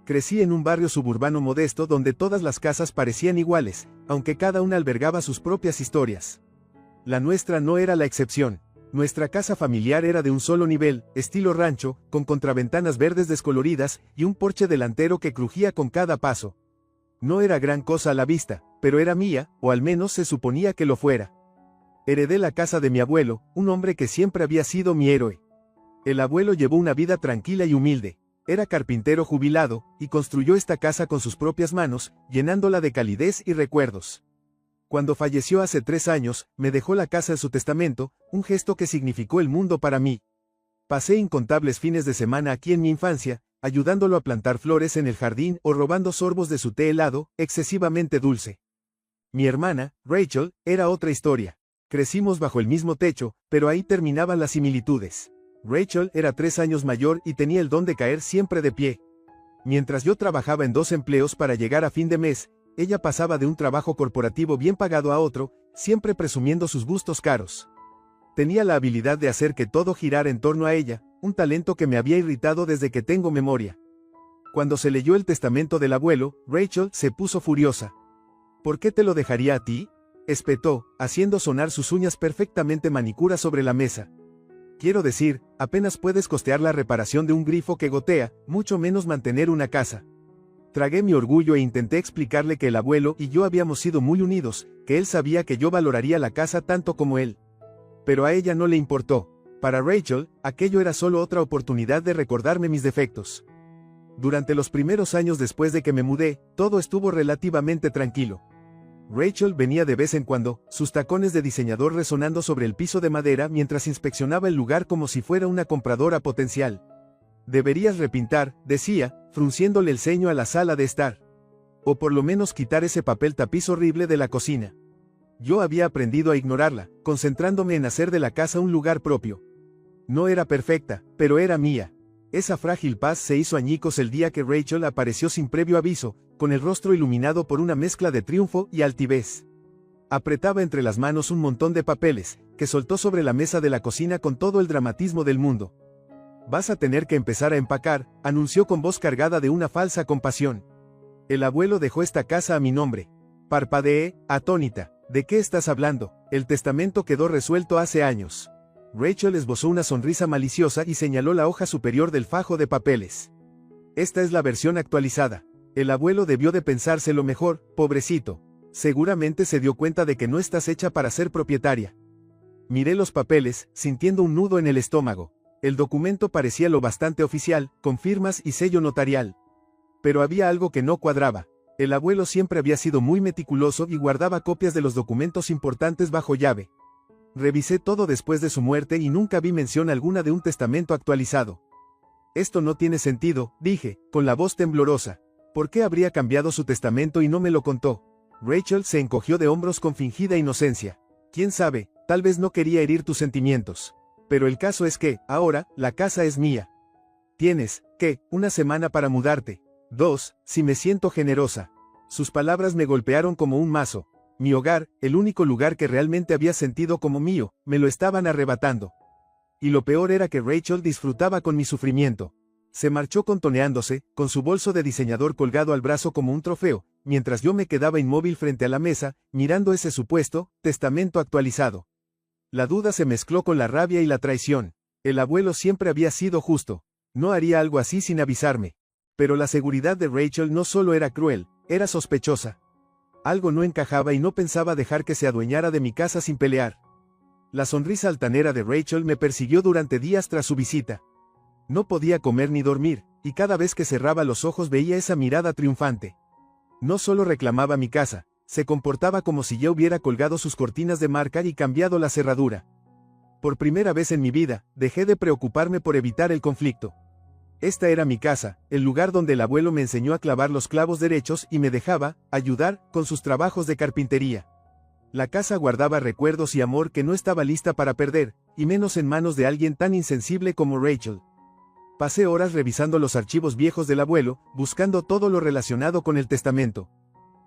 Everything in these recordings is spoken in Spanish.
Crecí en un barrio suburbano modesto donde todas las casas parecían iguales, aunque cada una albergaba sus propias historias. La nuestra no era la excepción. Nuestra casa familiar era de un solo nivel, estilo rancho, con contraventanas verdes descoloridas y un porche delantero que crujía con cada paso. No era gran cosa a la vista, pero era mía, o al menos se suponía que lo fuera. Heredé la casa de mi abuelo, un hombre que siempre había sido mi héroe. El abuelo llevó una vida tranquila y humilde. Era carpintero jubilado, y construyó esta casa con sus propias manos, llenándola de calidez y recuerdos. Cuando falleció hace 3 años, me dejó la casa en su testamento, un gesto que significó el mundo para mí. Pasé incontables fines de semana aquí en mi infancia, ayudándolo a plantar flores en el jardín o robando sorbos de su té helado, excesivamente dulce. Mi hermana, Rachel, era otra historia. Crecimos bajo el mismo techo, pero ahí terminaban las similitudes. Rachel era 3 años mayor y tenía el don de caer siempre de pie. Mientras yo trabajaba en 2 empleos para llegar a fin de mes, ella pasaba de un trabajo corporativo bien pagado a otro, siempre presumiendo sus gustos caros. Tenía la habilidad de hacer que todo girara en torno a ella, un talento que me había irritado desde que tengo memoria. Cuando se leyó el testamento del abuelo, Rachel se puso furiosa. ¿Por qué te lo dejaría a ti?, espetó, haciendo sonar sus uñas perfectamente manicuras sobre la mesa. Quiero decir, apenas puedes costear la reparación de un grifo que gotea, mucho menos mantener una casa. Tragué mi orgullo e intenté explicarle que el abuelo y yo habíamos sido muy unidos, que él sabía que yo valoraría la casa tanto como él. Pero a ella no le importó. Para Rachel, aquello era solo otra oportunidad de recordarme mis defectos. Durante los primeros años después de que me mudé, todo estuvo relativamente tranquilo. Rachel venía de vez en cuando, sus tacones de diseñador resonando sobre el piso de madera mientras inspeccionaba el lugar como si fuera una compradora potencial. Deberías repintar, decía, frunciéndole el ceño a la sala de estar. O por lo menos quitar ese papel tapiz horrible de la cocina. Yo había aprendido a ignorarla, concentrándome en hacer de la casa un lugar propio. No era perfecta, pero era mía. Esa frágil paz se hizo añicos el día que Rachel apareció sin previo aviso, con el rostro iluminado por una mezcla de triunfo y altivez. Apretaba entre las manos un montón de papeles, que soltó sobre la mesa de la cocina con todo el dramatismo del mundo. «Vas a tener que empezar a empacar», anunció con voz cargada de una falsa compasión. «El abuelo dejó esta casa a mi nombre». Parpadeé, atónita. «¿De qué estás hablando? El testamento quedó resuelto hace años». Rachel esbozó una sonrisa maliciosa y señaló la hoja superior del fajo de papeles. «Esta es la versión actualizada. El abuelo debió de pensárselo mejor, pobrecito. Seguramente se dio cuenta de que no estás hecha para ser propietaria». Miré los papeles, sintiendo un nudo en el estómago. El documento parecía lo bastante oficial, con firmas y sello notarial. Pero había algo que no cuadraba. El abuelo siempre había sido muy meticuloso y guardaba copias de los documentos importantes bajo llave. Revisé todo después de su muerte y nunca vi mención alguna de un testamento actualizado. «Esto no tiene sentido», dije, con la voz temblorosa. «¿Por qué habría cambiado su testamento y no me lo contó?». Rachel se encogió de hombros con fingida inocencia. «¿Quién sabe? Tal vez no quería herir tus sentimientos. Pero el caso es que, ahora, la casa es mía. Tienes, ¿qué?, 1 semana para mudarte. 2, si me siento generosa». Sus palabras me golpearon como un mazo. Mi hogar, el único lugar que realmente había sentido como mío, me lo estaban arrebatando. Y lo peor era que Rachel disfrutaba con mi sufrimiento. Se marchó contoneándose, con su bolso de diseñador colgado al brazo como un trofeo, mientras yo me quedaba inmóvil frente a la mesa, mirando ese supuesto testamento actualizado. La duda se mezcló con la rabia y la traición. El abuelo siempre había sido justo. No haría algo así sin avisarme. Pero la seguridad de Rachel no solo era cruel, era sospechosa. Algo no encajaba y no pensaba dejar que se adueñara de mi casa sin pelear. La sonrisa altanera de Rachel me persiguió durante días tras su visita. No podía comer ni dormir, y cada vez que cerraba los ojos veía esa mirada triunfante. No solo reclamaba mi casa, se comportaba como si ya hubiera colgado sus cortinas de marca y cambiado la cerradura. Por primera vez en mi vida, dejé de preocuparme por evitar el conflicto. Esta era mi casa, el lugar donde el abuelo me enseñó a clavar los clavos derechos y me dejaba ayudar con sus trabajos de carpintería. La casa guardaba recuerdos y amor que no estaba lista para perder, y menos en manos de alguien tan insensible como Rachel. Pasé horas revisando los archivos viejos del abuelo, buscando todo lo relacionado con el testamento.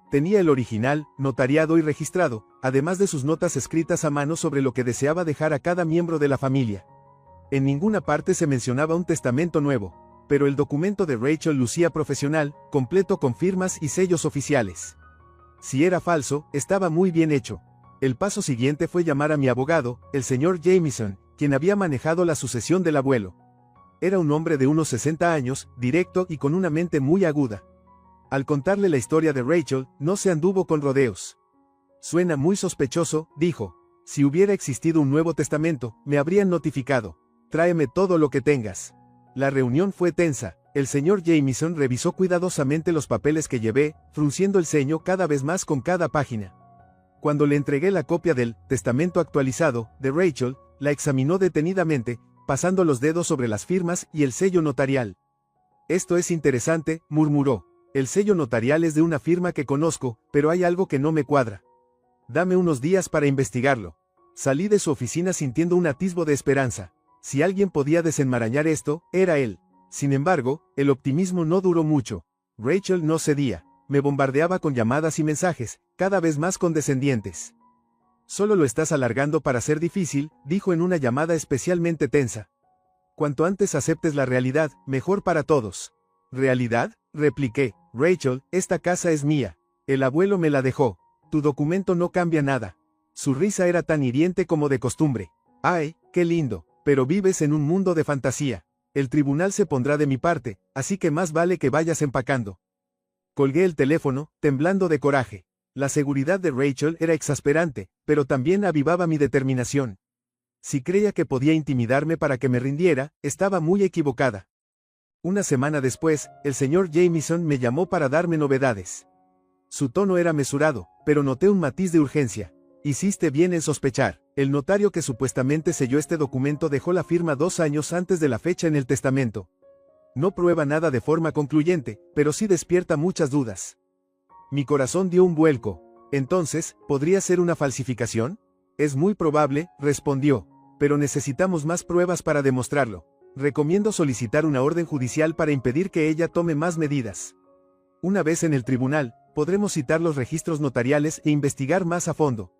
Tenía el original, notariado y registrado, además de sus notas escritas a mano sobre lo que deseaba dejar a cada miembro de la familia. En ninguna parte se mencionaba un testamento nuevo. Pero el documento de Rachel lucía profesional, completo con firmas y sellos oficiales. Si era falso, estaba muy bien hecho. El paso siguiente fue llamar a mi abogado, el señor Jamieson, quien había manejado la sucesión del abuelo. Era un hombre de unos 60 años, directo y con una mente muy aguda. Al contarle la historia de Rachel, no se anduvo con rodeos. Suena muy sospechoso, dijo. Si hubiera existido un Nuevo Testamento, me habrían notificado. Tráeme todo lo que tengas. La reunión fue tensa. El señor Jamieson revisó cuidadosamente los papeles que llevé, frunciendo el ceño cada vez más con cada página. Cuando le entregué la copia del testamento actualizado de Rachel, la examinó detenidamente, pasando los dedos sobre las firmas y el sello notarial. Esto es interesante, murmuró. El sello notarial es de una firma que conozco, pero hay algo que no me cuadra. Dame unos días para investigarlo. Salí de su oficina sintiendo un atisbo de esperanza. Si alguien podía desenmarañar esto, era él. Sin embargo, el optimismo no duró mucho. Rachel no cedía. Me bombardeaba con llamadas y mensajes, cada vez más condescendientes. Solo lo estás alargando para ser difícil, dijo en una llamada especialmente tensa. Cuanto antes aceptes la realidad, mejor para todos. ¿Realidad? Repliqué. Rachel, esta casa es mía. El abuelo me la dejó. Tu documento no cambia nada. Su risa era tan hiriente como de costumbre. Ay, qué lindo, pero vives en un mundo de fantasía. El tribunal se pondrá de mi parte, así que más vale que vayas empacando. Colgué el teléfono, temblando de coraje. La seguridad de Rachel era exasperante, pero también avivaba mi determinación. Si creía que podía intimidarme para que me rindiera, estaba muy equivocada. Una semana después, el señor Jamieson me llamó para darme novedades. Su tono era mesurado, pero noté un matiz de urgencia. Hiciste bien en sospechar. El notario que supuestamente selló este documento dejó la firma 2 años antes de la fecha en el testamento. No prueba nada de forma concluyente, pero sí despierta muchas dudas. Mi corazón dio un vuelco. Entonces, ¿podría ser una falsificación? Es muy probable, respondió, pero necesitamos más pruebas para demostrarlo. Recomiendo solicitar una orden judicial para impedir que ella tome más medidas. Una vez en el tribunal, podremos citar los registros notariales e investigar más a fondo.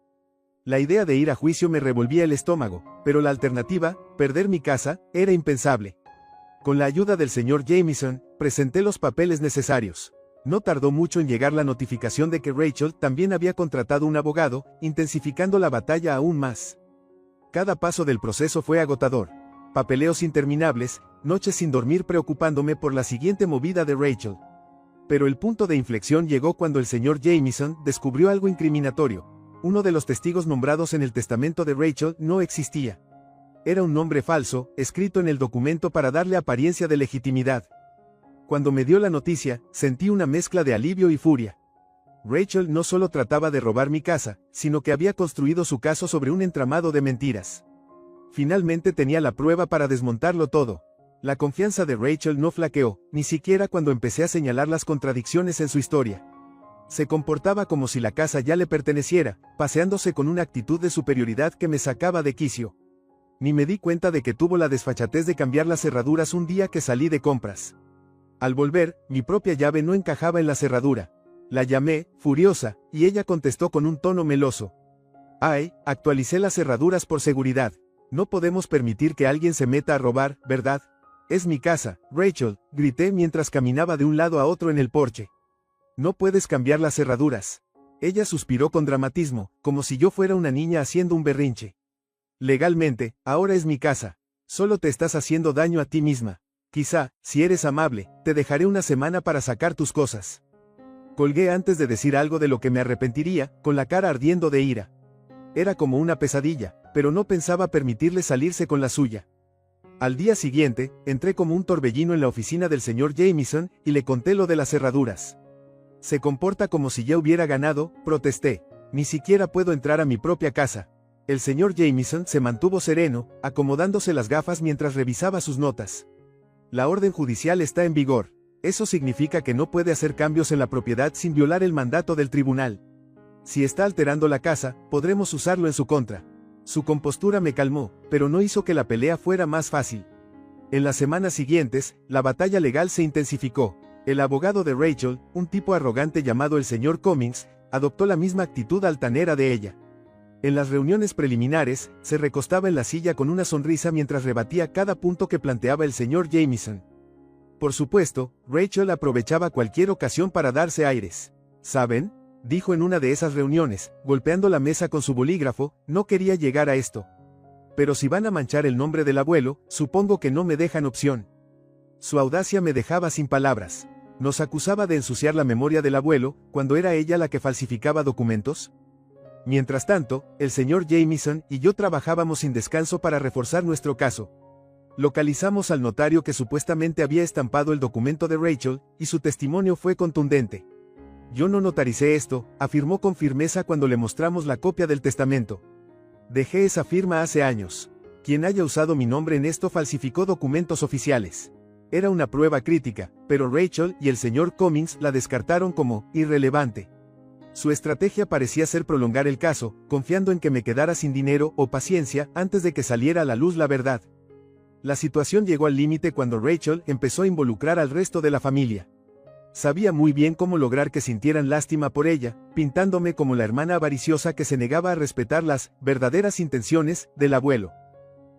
La idea de ir a juicio me revolvía el estómago, pero la alternativa, perder mi casa, era impensable. Con la ayuda del señor Jamieson, presenté los papeles necesarios. No tardó mucho en llegar la notificación de que Rachel también había contratado un abogado, intensificando la batalla aún más. Cada paso del proceso fue agotador. Papeleos interminables, noches sin dormir preocupándome por la siguiente movida de Rachel. Pero el punto de inflexión llegó cuando el señor Jamieson descubrió algo incriminatorio. Uno de los testigos nombrados en el testamento de Rachel no existía. Era un nombre falso, escrito en el documento para darle apariencia de legitimidad. Cuando me dio la noticia, sentí una mezcla de alivio y furia. Rachel no solo trataba de robar mi casa, sino que había construido su caso sobre un entramado de mentiras. Finalmente tenía la prueba para desmontarlo todo. La confianza de Rachel no flaqueó, ni siquiera cuando empecé a señalar las contradicciones en su historia. Se comportaba como si la casa ya le perteneciera, paseándose con una actitud de superioridad que me sacaba de quicio. Ni me di cuenta de que tuvo la desfachatez de cambiar las cerraduras un día que salí de compras. Al volver, mi propia llave no encajaba en la cerradura. La llamé, furiosa, y ella contestó con un tono meloso. Ay, actualicé las cerraduras por seguridad. No podemos permitir que alguien se meta a robar, ¿verdad? Es mi casa, Rachel, grité mientras caminaba de un lado a otro en el porche. No puedes cambiar las cerraduras. Ella suspiró con dramatismo, como si yo fuera una niña haciendo un berrinche. Legalmente, ahora es mi casa. Solo te estás haciendo daño a ti misma. Quizá, si eres amable, te dejaré una semana para sacar tus cosas. Colgué antes de decir algo de lo que me arrepentiría, con la cara ardiendo de ira. Era como una pesadilla, pero no pensaba permitirle salirse con la suya. Al día siguiente, entré como un torbellino en la oficina del señor Jamieson y le conté lo de las cerraduras. Se comporta como si ya hubiera ganado, protesté. Ni siquiera puedo entrar a mi propia casa. El señor Jamieson se mantuvo sereno, acomodándose las gafas mientras revisaba sus notas. La orden judicial está en vigor. Eso significa que no puede hacer cambios en la propiedad sin violar el mandato del tribunal. Si está alterando la casa, podremos usarlo en su contra. Su compostura me calmó, pero no hizo que la pelea fuera más fácil. En las semanas siguientes, la batalla legal se intensificó. El abogado de Rachel, un tipo arrogante llamado el señor Cummings, adoptó la misma actitud altanera de ella. En las reuniones preliminares, se recostaba en la silla con una sonrisa mientras rebatía cada punto que planteaba el señor Jamieson. Por supuesto, Rachel aprovechaba cualquier ocasión para darse aires. ¿Saben?, dijo en una de esas reuniones, golpeando la mesa con su bolígrafo, no quería llegar a esto. Pero si van a manchar el nombre del abuelo, supongo que no me dejan opción. Su audacia me dejaba sin palabras. ¿Nos acusaba de ensuciar la memoria del abuelo, cuando era ella la que falsificaba documentos? Mientras tanto, el señor Jameson y yo trabajábamos sin descanso para reforzar nuestro caso. Localizamos al notario que supuestamente había estampado el documento de Rachel, y su testimonio fue contundente. Yo no notaricé esto, afirmó con firmeza cuando le mostramos la copia del testamento. Dejé esa firma hace años. Quien haya usado mi nombre en esto falsificó documentos oficiales. Era una prueba crítica, pero Rachel y el señor Cummings la descartaron como irrelevante. Su estrategia parecía ser prolongar el caso, confiando en que me quedara sin dinero o paciencia antes de que saliera a la luz la verdad. La situación llegó al límite cuando Rachel empezó a involucrar al resto de la familia. Sabía muy bien cómo lograr que sintieran lástima por ella, pintándome como la hermana avariciosa que se negaba a respetar las verdaderas intenciones del abuelo.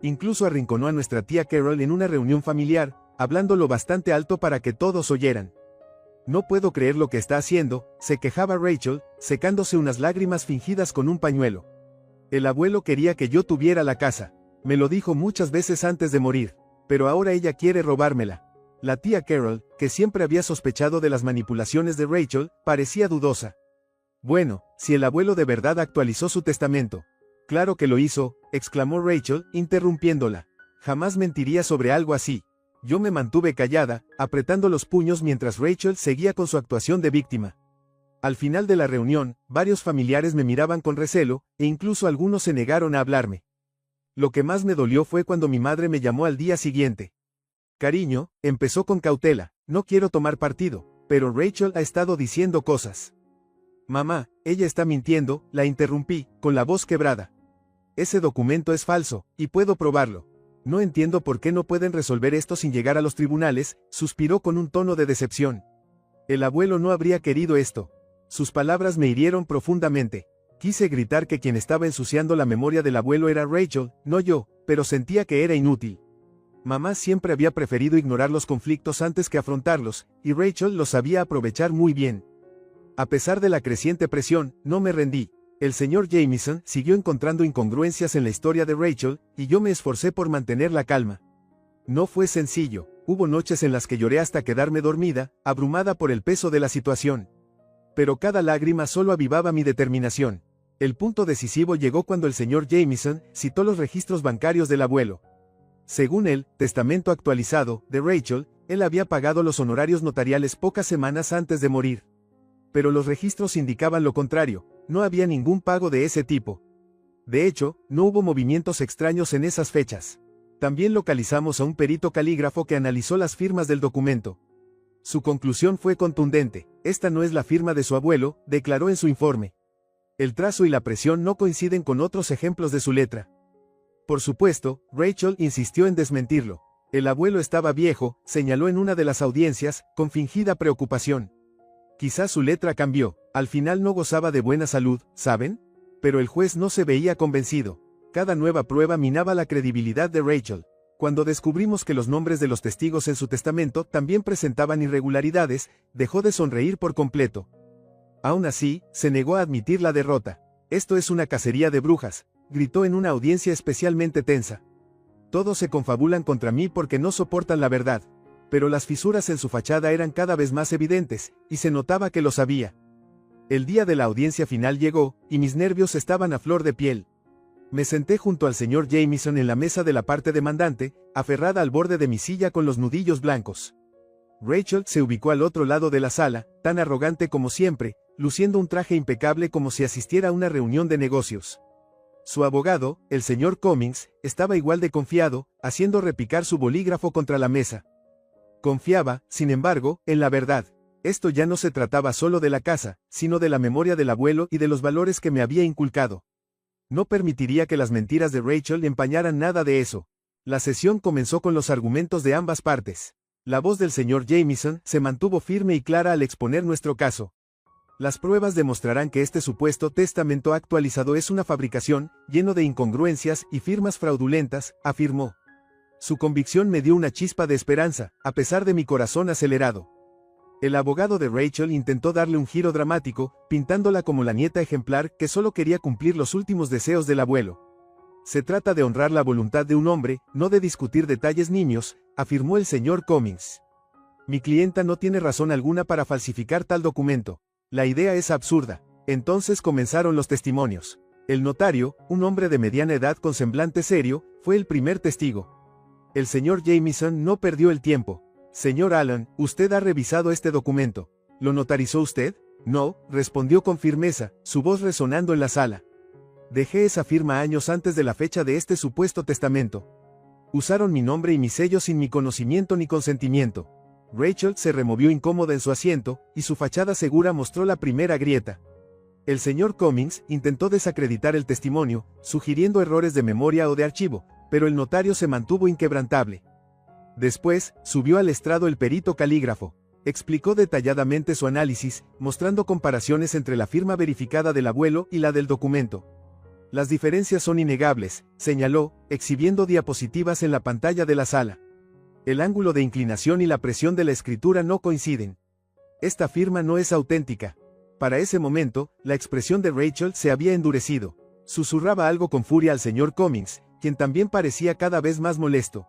Incluso arrinconó a nuestra tía Carol en una reunión familiar, hablándolo bastante alto para que todos oyeran. No puedo creer lo que está haciendo, se quejaba Rachel, secándose unas lágrimas fingidas con un pañuelo. El abuelo quería que yo tuviera la casa. Me lo dijo muchas veces antes de morir, pero ahora ella quiere robármela. La tía Carol, que siempre había sospechado de las manipulaciones de Rachel, parecía dudosa. Bueno, si el abuelo de verdad actualizó su testamento. Claro que lo hizo, exclamó Rachel, interrumpiéndola. Jamás mentiría sobre algo así. Yo me mantuve callada, apretando los puños mientras Rachel seguía con su actuación de víctima. Al final de la reunión, varios familiares me miraban con recelo, e incluso algunos se negaron a hablarme. Lo que más me dolió fue cuando mi madre me llamó al día siguiente. Cariño, empezó con cautela, no quiero tomar partido, pero Rachel ha estado diciendo cosas. Mamá, ella está mintiendo, la interrumpí, con la voz quebrada. Ese documento es falso, y puedo probarlo. No entiendo por qué no pueden resolver esto sin llegar a los tribunales, suspiró con un tono de decepción. El abuelo no habría querido esto. Sus palabras me hirieron profundamente. Quise gritar que quien estaba ensuciando la memoria del abuelo era Rachel, no yo, pero sentía que era inútil. Mamá siempre había preferido ignorar los conflictos antes que afrontarlos, y Rachel los sabía aprovechar muy bien. A pesar de la creciente presión, no me rendí. El señor Jameson siguió encontrando incongruencias en la historia de Rachel, y yo me esforcé por mantener la calma. No fue sencillo, hubo noches en las que lloré hasta quedarme dormida, abrumada por el peso de la situación. Pero cada lágrima solo avivaba mi determinación. El punto decisivo llegó cuando el señor Jameson citó los registros bancarios del abuelo. Según el testamento actualizado de Rachel, él había pagado los honorarios notariales pocas semanas antes de morir. Pero los registros indicaban lo contrario, no había ningún pago de ese tipo. De hecho, no hubo movimientos extraños en esas fechas. También localizamos a un perito calígrafo que analizó las firmas del documento. Su conclusión fue contundente, esta no es la firma de su abuelo, declaró en su informe. El trazo y la presión no coinciden con otros ejemplos de su letra. Por supuesto, Rachel insistió en desmentirlo. El abuelo estaba viejo, señaló en una de las audiencias, con fingida preocupación. Quizás su letra cambió, al final no gozaba de buena salud, ¿saben? Pero el juez no se veía convencido. Cada nueva prueba minaba la credibilidad de Rachel. Cuando descubrimos que los nombres de los testigos en su testamento también presentaban irregularidades, dejó de sonreír por completo. Aún así, se negó a admitir la derrota. Esto es una cacería de brujas, gritó en una audiencia especialmente tensa. Todos se confabulan contra mí porque no soportan la verdad. Pero las fisuras en su fachada eran cada vez más evidentes, y se notaba que lo sabía. El día de la audiencia final llegó, y mis nervios estaban a flor de piel. Me senté junto al señor Jameson en la mesa de la parte demandante, aferrada al borde de mi silla con los nudillos blancos. Rachel se ubicó al otro lado de la sala, tan arrogante como siempre, luciendo un traje impecable como si asistiera a una reunión de negocios. Su abogado, el señor Cummings, estaba igual de confiado, haciendo repicar su bolígrafo contra la mesa. Confiaba, sin embargo, en la verdad. Esto ya no se trataba solo de la casa, sino de la memoria del abuelo y de los valores que me había inculcado. No permitiría que las mentiras de Rachel empañaran nada de eso. La sesión comenzó con los argumentos de ambas partes. La voz del señor Jameson se mantuvo firme y clara al exponer nuestro caso. Las pruebas demostrarán que este supuesto testamento actualizado es una fabricación, lleno de incongruencias y firmas fraudulentas, afirmó. Su convicción me dio una chispa de esperanza, a pesar de mi corazón acelerado. El abogado de Rachel intentó darle un giro dramático, pintándola como la nieta ejemplar que solo quería cumplir los últimos deseos del abuelo. Se trata de honrar la voluntad de un hombre, no de discutir detalles niños, afirmó el señor Cummings. Mi clienta no tiene razón alguna para falsificar tal documento. La idea es absurda. Entonces comenzaron los testimonios. El notario, un hombre de mediana edad con semblante serio, fue el primer testigo. El señor Jamieson no perdió el tiempo. Señor Allen, usted ha revisado este documento. ¿Lo notarizó usted? No, respondió con firmeza, su voz resonando en la sala. Dejé esa firma años antes de la fecha de este supuesto testamento. Usaron mi nombre y mi sello sin mi conocimiento ni consentimiento. Rachel se removió incómoda en su asiento, y su fachada segura mostró la primera grieta. El señor Cummings intentó desacreditar el testimonio, sugiriendo errores de memoria o de archivo, pero el notario se mantuvo inquebrantable. Después, subió al estrado el perito calígrafo. Explicó detalladamente su análisis, mostrando comparaciones entre la firma verificada del abuelo y la del documento. Las diferencias son innegables, señaló, exhibiendo diapositivas en la pantalla de la sala. El ángulo de inclinación y la presión de la escritura no coinciden. Esta firma no es auténtica. Para ese momento, la expresión de Rachel se había endurecido. Susurraba algo con furia al señor Cummings, quien también parecía cada vez más molesto.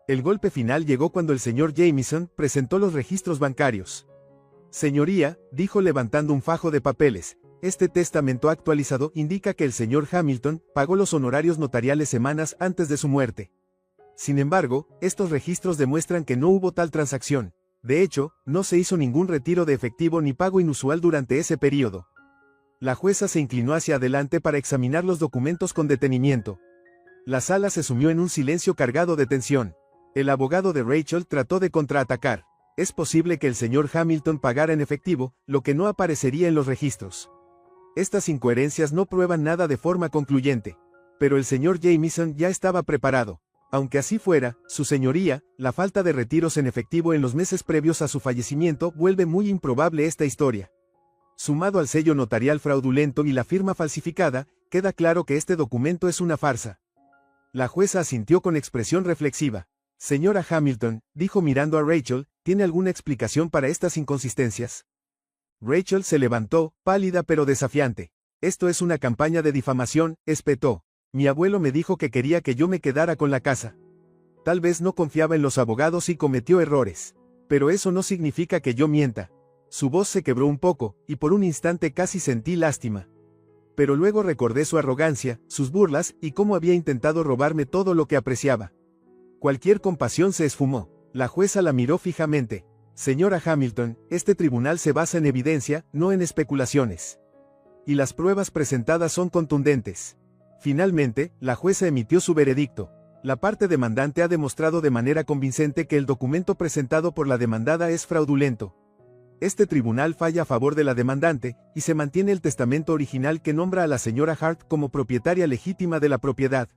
El golpe final llegó cuando el señor Jamieson presentó los registros bancarios. Señoría, dijo levantando un fajo de papeles, este testamento actualizado indica que el señor Hamilton pagó los honorarios notariales semanas antes de su muerte. Sin embargo, estos registros demuestran que no hubo tal transacción. De hecho, no se hizo ningún retiro de efectivo ni pago inusual durante ese período. La jueza se inclinó hacia adelante para examinar los documentos con detenimiento. La sala se sumió en un silencio cargado de tensión. El abogado de Rachel trató de contraatacar. Es posible que el señor Hamilton pagara en efectivo, lo que no aparecería en los registros. Estas incoherencias no prueban nada de forma concluyente. Pero el señor Jamieson ya estaba preparado. Aunque así fuera, su señoría, la falta de retiros en efectivo en los meses previos a su fallecimiento vuelve muy improbable esta historia. Sumado al sello notarial fraudulento y la firma falsificada, queda claro que este documento es una farsa. La jueza asintió con expresión reflexiva. Señora Hamilton, dijo mirando a Rachel, ¿tiene alguna explicación para estas inconsistencias? Rachel se levantó, pálida pero desafiante. Esto es una campaña de difamación, espetó. Mi abuelo me dijo que quería que yo me quedara con la casa. Tal vez no confiaba en los abogados y cometió errores. Pero eso no significa que yo mienta. Su voz se quebró un poco, y por un instante casi sentí lástima. Pero luego recordé su arrogancia, sus burlas, y cómo había intentado robarme todo lo que apreciaba. Cualquier compasión se esfumó. La jueza la miró fijamente. Señora Hamilton, este tribunal se basa en evidencia, no en especulaciones. Y las pruebas presentadas son contundentes. Finalmente, la jueza emitió su veredicto. La parte demandante ha demostrado de manera convincente que el documento presentado por la demandada es fraudulento. Este tribunal falla a favor de la demandante, y se mantiene el testamento original que nombra a la señora Hart como propietaria legítima de la propiedad.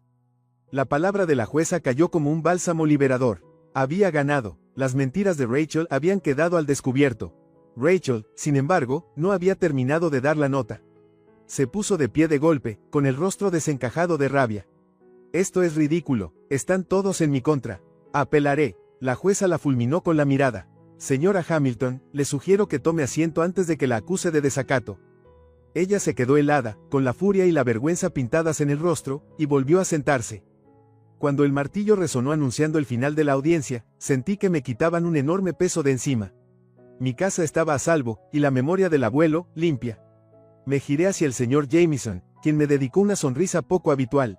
La palabra de la jueza cayó como un bálsamo liberador. Había ganado. Las mentiras de Rachel habían quedado al descubierto. Rachel, sin embargo, no había terminado de dar la nota. Se puso de pie de golpe, con el rostro desencajado de rabia. Esto es ridículo, están todos en mi contra. Apelaré. La jueza la fulminó con la mirada. Señora Hamilton, le sugiero que tome asiento antes de que la acuse de desacato. Ella se quedó helada, con la furia y la vergüenza pintadas en el rostro, y volvió a sentarse. Cuando el martillo resonó anunciando el final de la audiencia, sentí que me quitaban un enorme peso de encima. Mi casa estaba a salvo, y la memoria del abuelo, limpia. Me giré hacia el señor Jamieson, quien me dedicó una sonrisa poco habitual.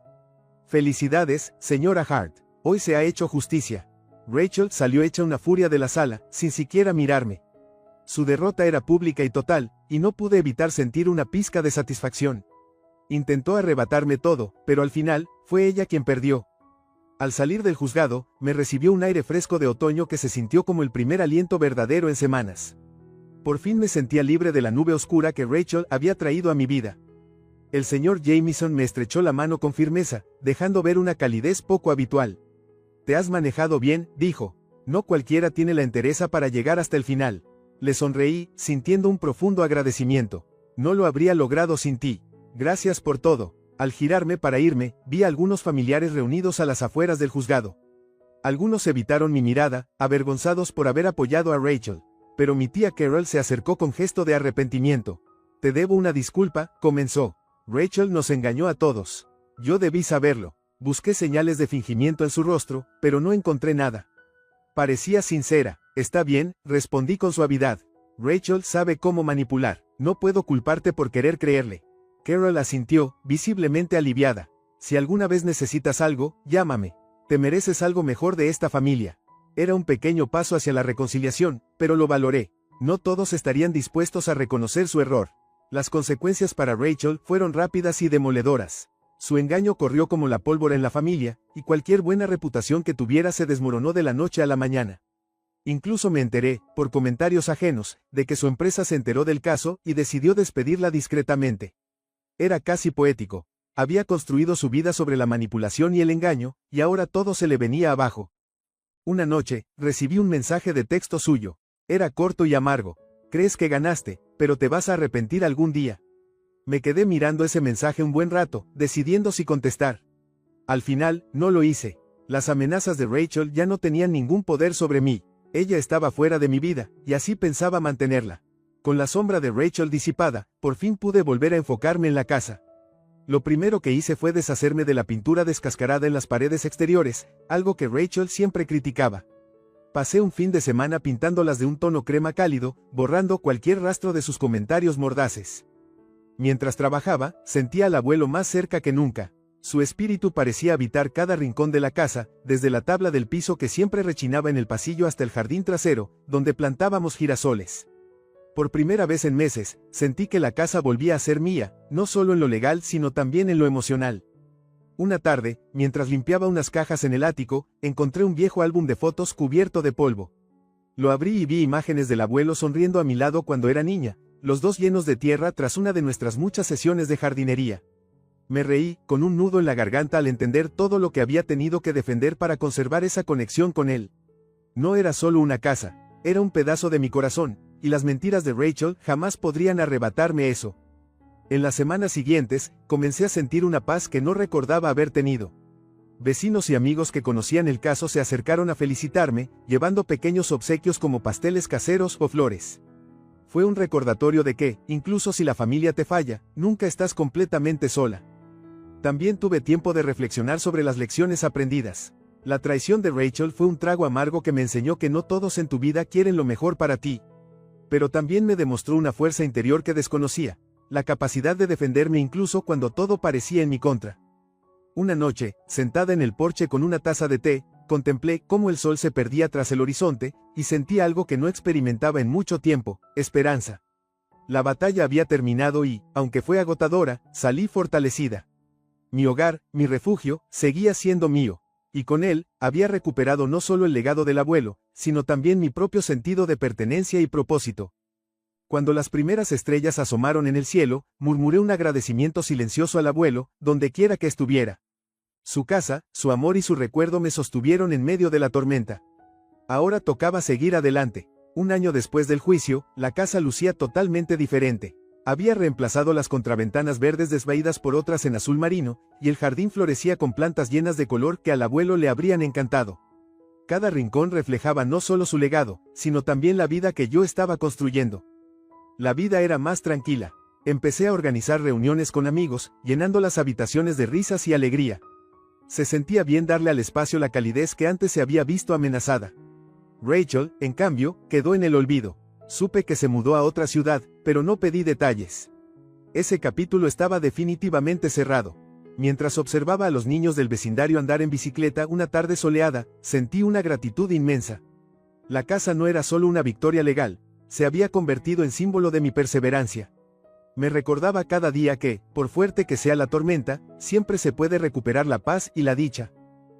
Felicidades, señora Hart. Hoy se ha hecho justicia. Rachel salió hecha una furia de la sala, sin siquiera mirarme. Su derrota era pública y total, y no pude evitar sentir una pizca de satisfacción. Intentó arrebatarme todo, pero al final, fue ella quien perdió. Al salir del juzgado, me recibió un aire fresco de otoño que se sintió como el primer aliento verdadero en semanas. Por fin me sentía libre de la nube oscura que Rachel había traído a mi vida. El señor Jamieson me estrechó la mano con firmeza, dejando ver una calidez poco habitual. Te has manejado bien, dijo. No cualquiera tiene la entereza para llegar hasta el final. Le sonreí, sintiendo un profundo agradecimiento. No lo habría logrado sin ti. Gracias por todo. Al girarme para irme, vi a algunos familiares reunidos a las afueras del juzgado. Algunos evitaron mi mirada, avergonzados por haber apoyado a Rachel, pero mi tía Carol se acercó con gesto de arrepentimiento. Te debo una disculpa, comenzó. Rachel nos engañó a todos. Yo debí saberlo. Busqué señales de fingimiento en su rostro, pero no encontré nada. Parecía sincera. Está bien, respondí con suavidad. Rachel sabe cómo manipular. No puedo culparte por querer creerle. Carol asintió, visiblemente aliviada. Si alguna vez necesitas algo, llámame. Te mereces algo mejor de esta familia. Era un pequeño paso hacia la reconciliación, pero lo valoré. No todos estarían dispuestos a reconocer su error. Las consecuencias para Rachel fueron rápidas y demoledoras. Su engaño corrió como la pólvora en la familia, y cualquier buena reputación que tuviera se desmoronó de la noche a la mañana. Incluso me enteré, por comentarios ajenos, de que su empresa se enteró del caso y decidió despedirla discretamente. Era casi poético. Había construido su vida sobre la manipulación y el engaño, y ahora todo se le venía abajo. Una noche, recibí un mensaje de texto suyo. Era corto y amargo. Crees que ganaste, pero te vas a arrepentir algún día. Me quedé mirando ese mensaje un buen rato, decidiendo si contestar. Al final, no lo hice. Las amenazas de Rachel ya no tenían ningún poder sobre mí. Ella estaba fuera de mi vida, y así pensaba mantenerla. Con la sombra de Rachel disipada, por fin pude volver a enfocarme en la casa. Lo primero que hice fue deshacerme de la pintura descascarada en las paredes exteriores, algo que Rachel siempre criticaba. Pasé un fin de semana pintándolas de un tono crema cálido, borrando cualquier rastro de sus comentarios mordaces. Mientras trabajaba, sentía al abuelo más cerca que nunca. Su espíritu parecía habitar cada rincón de la casa, desde la tabla del piso que siempre rechinaba en el pasillo hasta el jardín trasero, donde plantábamos girasoles. Por primera vez en meses, sentí que la casa volvía a ser mía, no solo en lo legal sino también en lo emocional. Una tarde, mientras limpiaba unas cajas en el ático, encontré un viejo álbum de fotos cubierto de polvo. Lo abrí y vi imágenes del abuelo sonriendo a mi lado cuando era niña, los dos llenos de tierra tras una de nuestras muchas sesiones de jardinería. Me reí, con un nudo en la garganta al entender todo lo que había tenido que defender para conservar esa conexión con él. No era solo una casa, era un pedazo de mi corazón, y las mentiras de Rachel jamás podrían arrebatarme eso. En las semanas siguientes, comencé a sentir una paz que no recordaba haber tenido. Vecinos y amigos que conocían el caso se acercaron a felicitarme, llevando pequeños obsequios como pasteles caseros o flores. Fue un recordatorio de que, incluso si la familia te falla, nunca estás completamente sola. También tuve tiempo de reflexionar sobre las lecciones aprendidas. La traición de Rachel fue un trago amargo que me enseñó que no todos en tu vida quieren lo mejor para ti. Pero también me demostró una fuerza interior que desconocía, la capacidad de defenderme incluso cuando todo parecía en mi contra. Una noche, sentada en el porche con una taza de té, contemplé cómo el sol se perdía tras el horizonte, y sentí algo que no experimentaba en mucho tiempo: esperanza. La batalla había terminado y, aunque fue agotadora, salí fortalecida. Mi hogar, mi refugio, seguía siendo mío, y con él, había recuperado no solo el legado del abuelo, sino también mi propio sentido de pertenencia y propósito. Cuando las primeras estrellas asomaron en el cielo, murmuré un agradecimiento silencioso al abuelo, donde quiera que estuviera. Su casa, su amor y su recuerdo me sostuvieron en medio de la tormenta. Ahora tocaba seguir adelante. Un año después del juicio, la casa lucía totalmente diferente. Había reemplazado las contraventanas verdes desvaídas por otras en azul marino, y el jardín florecía con plantas llenas de color que al abuelo le habrían encantado. Cada rincón reflejaba no solo su legado, sino también la vida que yo estaba construyendo. La vida era más tranquila. Empecé a organizar reuniones con amigos, llenando las habitaciones de risas y alegría. Se sentía bien darle al espacio la calidez que antes se había visto amenazada. Rachel, en cambio, quedó en el olvido. Supe que se mudó a otra ciudad, pero no pedí detalles. Ese capítulo estaba definitivamente cerrado. Mientras observaba a los niños del vecindario andar en bicicleta una tarde soleada, sentí una gratitud inmensa. La casa no era solo una victoria legal, se había convertido en símbolo de mi perseverancia. Me recordaba cada día que, por fuerte que sea la tormenta, siempre se puede recuperar la paz y la dicha.